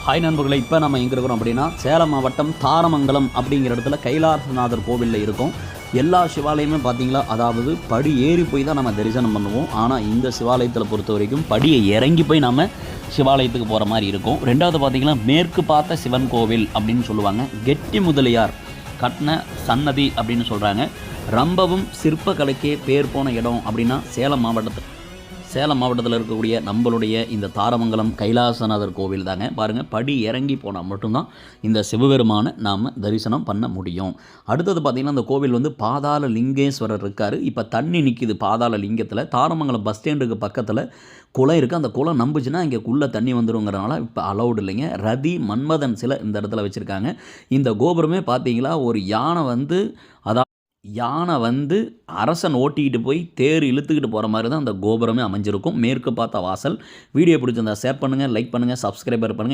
Hi நண்பர்களே, இப்போ நம்ம எங்கே இருக்கிறோம் அப்படின்னா சேலம் மாவட்டம் தாரமங்கலம் அப்படிங்கிற இடத்துல கைலாசநாதர் கோவிலில் இருக்கும். எல்லா சிவாலயமே பார்த்தீங்களா, அதாவது படி ஏறி போய் தான் நம்ம தரிசனம் பண்ணுவோம். ஆனால் இந்த சிவாலயத்தில் பொறுத்த வரைக்கும் படியை இறங்கி போய் நம்ம சிவாலயத்துக்கு போகிற மாதிரி இருக்கும். ரெண்டாவது பார்த்தீங்கன்னா மேற்கு பார்த்த சிவன் கோவில் அப்படின்னு சொல்லுவாங்க. கெட்டி முதலியார் கட்டின சன்னதி அப்படின்னு சொல்கிறாங்க. ரொம்பவும் சிற்பக்கலைக்கே பேர் போன இடம் அப்படின்னா சேலம் மாவட்டத்தில் இருக்கக்கூடிய நம்மளுடைய இந்த தாரமங்கலம் கைலாசநாதர் கோவில் தாங்க. பாருங்கள், படி இறங்கி போனால் மட்டும்தான் இந்த சிவபெருமானை நாம் தரிசனம் பண்ண முடியும். அடுத்தது பார்த்திங்கன்னா, இந்த கோவில் வந்து பாதாள லிங்கேஸ்வரர் இருக்கார். இப்போ தண்ணி நிற்கிது பாதாள லிங்கத்தில். தாரமங்கலம் பஸ் ஸ்டாண்டுக்கு பக்கத்தில் குளம் இருக்குது. அந்த குளம் நம்புச்சுன்னா இங்கே உள்ளே தண்ணி வந்துடுங்கிறனால இப்போ அலௌடு இல்லைங்க. ரதி மன்மதன் சிலை இந்த இடத்துல வச்சுருக்காங்க. இந்த கோபுரமே பார்த்தீங்களா, ஒரு யானை வந்து அரசன் ஓட்டிக்கிட்டு போய் தேர் இழுத்துக்கிட்டு போகிற மாதிரி தான் அந்த கோபுரமே அமைஞ்சிருக்கும். மேற்கு பார்த்த வாசல். வீடியோ பிடிச்சிருந்தா ஷேர் பண்ணுங்கள், லைக் பண்ணுங்கள், சப்ஸ்கிரைபர் பண்ணுங்கள்.